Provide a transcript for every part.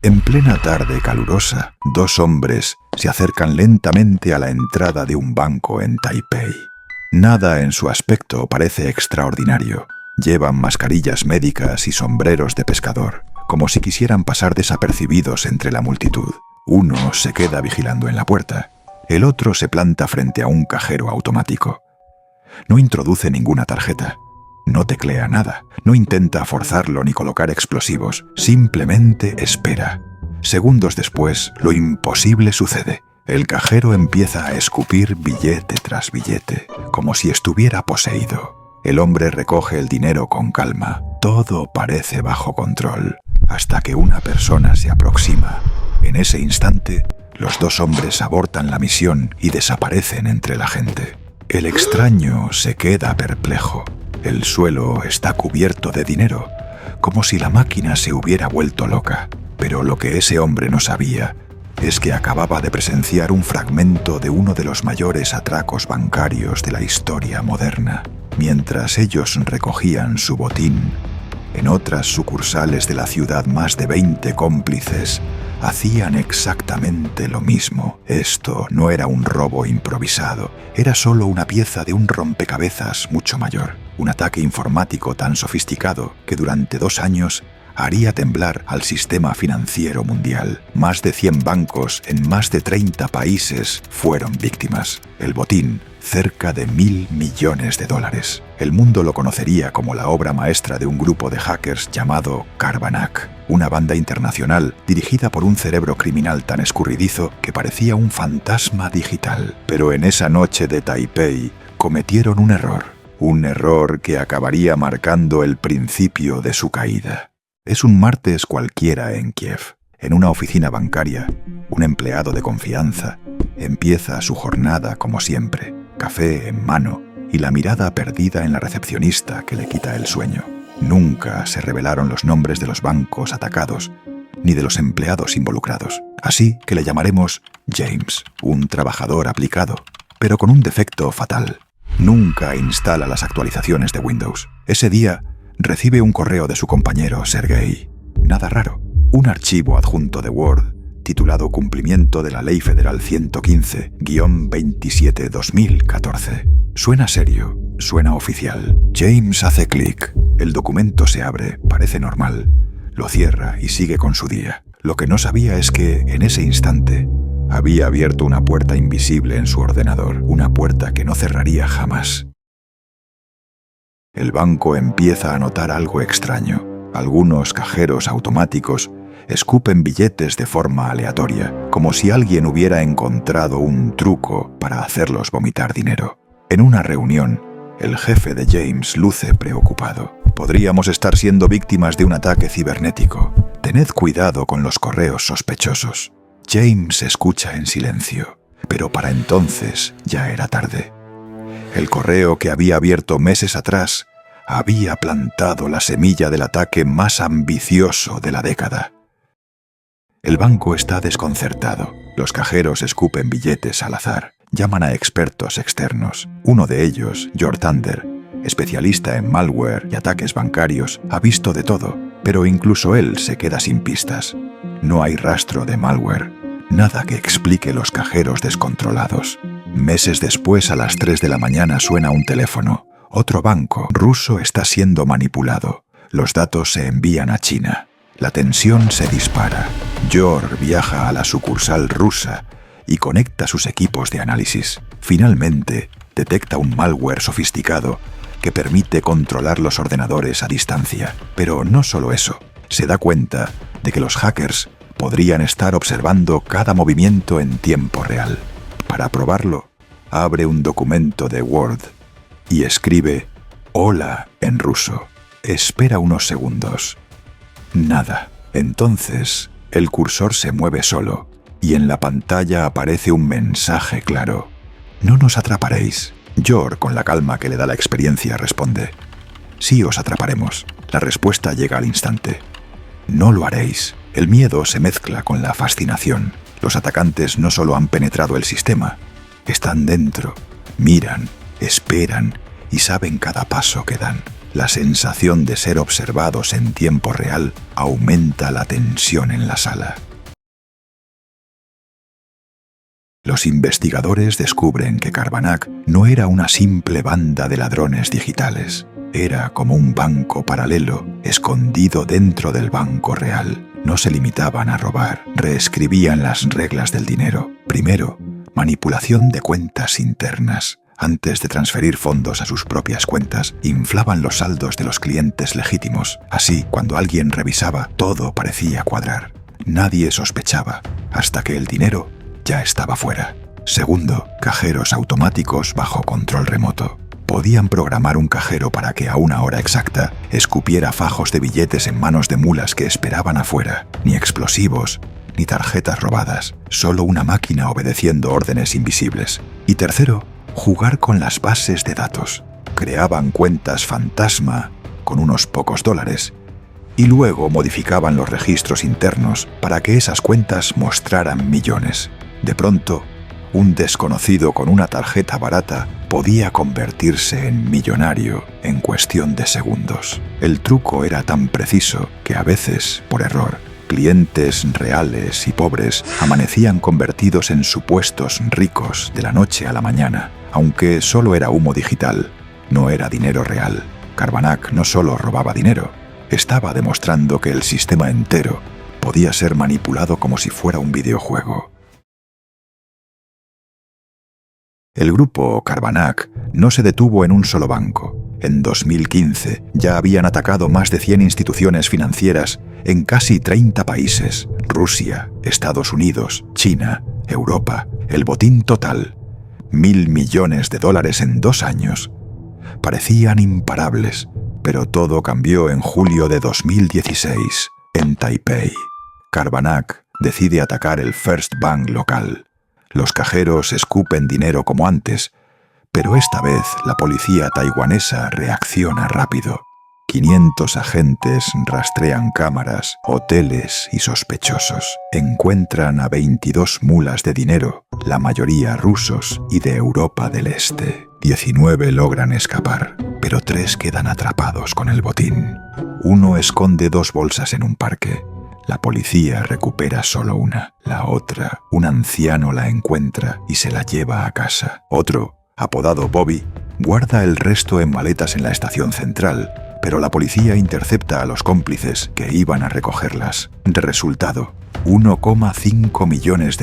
En plena tarde calurosa, dos hombres se acercan lentamente a la entrada de un banco en Taipei. Nada en su aspecto parece extraordinario. Llevan mascarillas médicas y sombreros de pescador, como si quisieran pasar desapercibidos entre la multitud. Uno se queda vigilando en la puerta. El otro se planta frente a un cajero automático. No introduce ninguna tarjeta. No teclea nada, no intenta forzarlo ni colocar explosivos, simplemente espera. Segundos después, lo imposible sucede. El cajero empieza a escupir billete tras billete, como si estuviera poseído. El hombre recoge el dinero con calma. Todo parece bajo control, hasta que una persona se aproxima. En ese instante, los dos hombres abortan la misión y desaparecen entre la gente. El extraño se queda perplejo. El suelo está cubierto de dinero, como si la máquina se hubiera vuelto loca. Pero lo que ese hombre no sabía es que acababa de presenciar un fragmento de uno de los mayores atracos bancarios de la historia moderna. Mientras ellos recogían su botín, en otras sucursales de la ciudad más de 20 cómplices hacían exactamente lo mismo. Esto no era un robo improvisado, era solo una pieza de un rompecabezas mucho mayor. Un ataque informático tan sofisticado que durante 2 años haría temblar al sistema financiero mundial. Más de 100 bancos en más de 30 países fueron víctimas. El botín, cerca de $1.000 millones. El mundo lo conocería como la obra maestra de un grupo de hackers llamado Carbanak, una banda internacional dirigida por un cerebro criminal tan escurridizo que parecía un fantasma digital. Pero en esa noche de Taipei cometieron un error que acabaría marcando el principio de su caída. Es un martes cualquiera en Kiev. En una oficina bancaria, un empleado de confianza empieza su jornada como siempre, café en mano y la mirada perdida en la recepcionista que le quita el sueño. Nunca se revelaron los nombres de los bancos atacados, ni de los empleados involucrados. Así que le llamaremos James, un trabajador aplicado, pero con un defecto fatal. Nunca instala las actualizaciones de Windows. Ese día recibe un correo de su compañero Sergei. Nada raro. Un archivo adjunto de Word titulado Cumplimiento de la Ley Federal 115-27-2014. Suena serio, suena oficial. James hace clic. El documento se abre, parece normal. Lo cierra y sigue con su día. Lo que no sabía es que, en ese instante, había abierto una puerta invisible en su ordenador, una puerta que no cerraría jamás. El banco empieza a notar algo extraño. Algunos cajeros automáticos escupen billetes de forma aleatoria, como si alguien hubiera encontrado un truco para hacerlos vomitar dinero. En una reunión, el jefe de James luce preocupado. Podríamos estar siendo víctimas de un ataque cibernético. Tened cuidado con los correos sospechosos. James escucha en silencio, pero para entonces ya era tarde. El correo que había abierto meses atrás había plantado la semilla del ataque más ambicioso de la década. El banco está desconcertado. Los cajeros escupen billetes al azar. Llaman a expertos externos. Uno de ellos, George Thunder, especialista en malware y ataques bancarios, ha visto de todo, pero incluso él se queda sin pistas. No hay rastro de malware, nada que explique los cajeros descontrolados. Meses después, a las 3 de la mañana, suena un teléfono. Otro banco ruso está siendo manipulado. Los datos se envían a China. La tensión se dispara. George viaja a la sucursal rusa y conecta sus equipos de análisis. Finalmente, detecta un malware sofisticado que permite controlar los ordenadores a distancia. Pero no solo eso, se da cuenta de que los hackers podrían estar observando cada movimiento en tiempo real. Para probarlo, abre un documento de Word y escribe «Hola» en ruso. Espera unos segundos. Nada. Entonces, el cursor se mueve solo y en la pantalla aparece un mensaje claro. «No nos atraparéis». George, con la calma que le da la experiencia, responde «Sí os atraparemos». La respuesta llega al instante. «No lo haréis». El miedo se mezcla con la fascinación. Los atacantes no solo han penetrado el sistema, están dentro, miran, esperan y saben cada paso que dan. La sensación de ser observados en tiempo real aumenta la tensión en la sala. Los investigadores descubren que Carbanak no era una simple banda de ladrones digitales. Era como un banco paralelo, escondido dentro del banco real. No se limitaban a robar, reescribían las reglas del dinero. Primero, manipulación de cuentas internas. Antes de transferir fondos a sus propias cuentas, inflaban los saldos de los clientes legítimos. Así, cuando alguien revisaba, todo parecía cuadrar. Nadie sospechaba, hasta que el dinero ya estaba fuera. Segundo, cajeros automáticos bajo control remoto. Podían programar un cajero para que a una hora exacta escupiera fajos de billetes en manos de mulas que esperaban afuera. Ni explosivos, ni tarjetas robadas, solo una máquina obedeciendo órdenes invisibles. Y tercero, jugar con las bases de datos. Creaban cuentas fantasma con unos pocos dólares y luego modificaban los registros internos para que esas cuentas mostraran millones. De pronto, un desconocido con una tarjeta barata podía convertirse en millonario en cuestión de segundos. El truco era tan preciso que a veces, por error, clientes reales y pobres amanecían convertidos en supuestos ricos de la noche a la mañana. Aunque solo era humo digital, no era dinero real. Carbanak no solo robaba dinero, estaba demostrando que el sistema entero podía ser manipulado como si fuera un videojuego. El grupo Carbanak no se detuvo en un solo banco. En 2015 ya habían atacado más de 100 instituciones financieras en casi 30 países: Rusia, Estados Unidos, China, Europa. El botín total: $1.000 millones en 2 años. Parecían imparables, pero todo cambió en julio de 2016, en Taipei. Carbanak decide atacar el First Bank local. Los cajeros escupen dinero como antes, pero esta vez la policía taiwanesa reacciona rápido. 500 agentes rastrean cámaras, hoteles y sospechosos. Encuentran a 22 mulas de dinero, la mayoría rusos y de Europa del Este. 19 logran escapar, pero 3 quedan atrapados con el botín. Uno esconde 2 bolsas en un parque. La policía recupera solo una. La otra, un anciano la encuentra y se la lleva a casa. Otro, apodado Bobby, guarda el resto en maletas en la estación central, pero la policía intercepta a los cómplices que iban a recogerlas. Resultado: $1,5 millones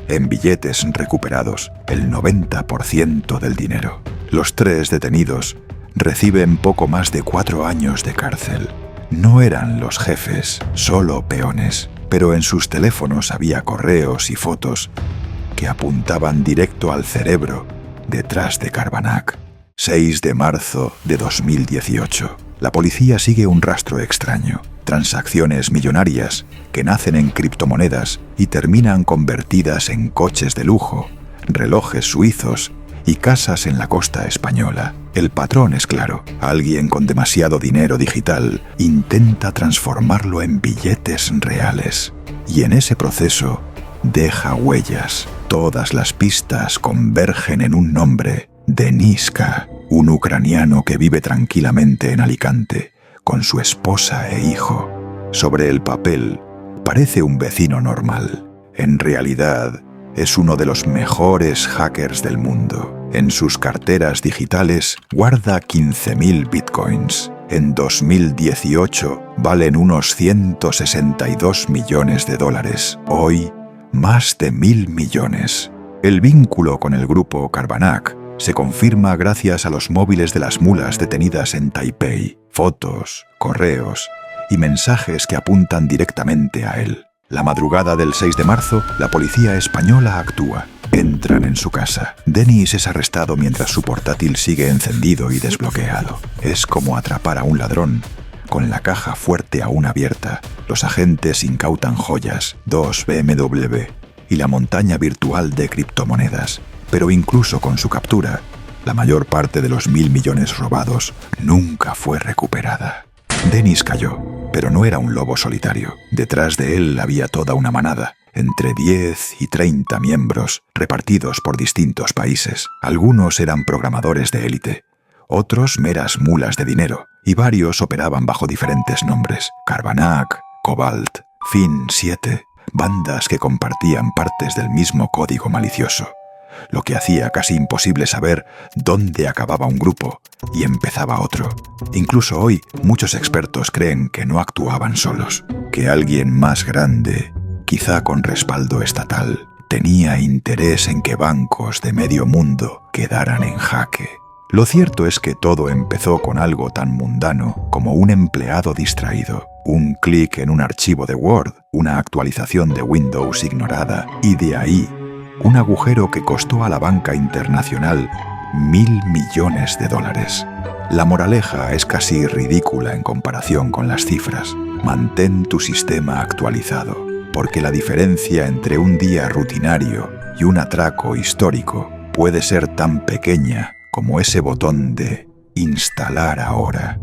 en billetes recuperados, el 90% del dinero. Los 3 detenidos reciben poco más de 4 años de cárcel. No eran los jefes, solo peones, pero en sus teléfonos había correos y fotos que apuntaban directo al cerebro detrás de Carbanak. 6 de marzo de 2018. La policía sigue un rastro extraño. Transacciones millonarias que nacen en criptomonedas y terminan convertidas en coches de lujo, relojes suizos y casas en la costa española. El patrón es claro: alguien con demasiado dinero digital intenta transformarlo en billetes reales. Y en ese proceso deja huellas. Todas las pistas convergen en un nombre: Deniska, un ucraniano que vive tranquilamente en Alicante, con su esposa e hijo. Sobre el papel, parece un vecino normal. En realidad, es uno de los mejores hackers del mundo. En sus carteras digitales guarda 15.000 bitcoins. En 2018 valen unos $162 millones. Hoy, más de 1.000 millones. El vínculo con el grupo Carbanak se confirma gracias a los móviles de las mulas detenidas en Taipei, fotos, correos y mensajes que apuntan directamente a él. La madrugada del 6 de marzo, la policía española actúa. Entran en su casa. Denis es arrestado mientras su portátil sigue encendido y desbloqueado. Es como atrapar a un ladrón. Con la caja fuerte aún abierta, los agentes incautan joyas, 2 BMW y la montaña virtual de criptomonedas. Pero incluso con su captura, la mayor parte de los 1.000 millones robados nunca fue recuperada. Denis cayó, pero no era un lobo solitario. Detrás de él había toda una manada, entre 10 y 30 miembros, repartidos por distintos países. Algunos eran programadores de élite, otros meras mulas de dinero, y varios operaban bajo diferentes nombres: Carbanak, Cobalt, Fin 7, bandas que compartían partes del mismo código malicioso, lo que hacía casi imposible saber dónde acababa un grupo y empezaba otro. Incluso hoy, muchos expertos creen que no actuaban solos, que alguien más grande, quizá con respaldo estatal, tenía interés en que bancos de medio mundo quedaran en jaque. Lo cierto es que todo empezó con algo tan mundano como un empleado distraído, un clic en un archivo de Word, una actualización de Windows ignorada, y de ahí un agujero que costó a la banca internacional $1.000 millones. La moraleja es casi ridícula en comparación con las cifras. Mantén tu sistema actualizado, porque la diferencia entre un día rutinario y un atraco histórico puede ser tan pequeña como ese botón de instalar ahora.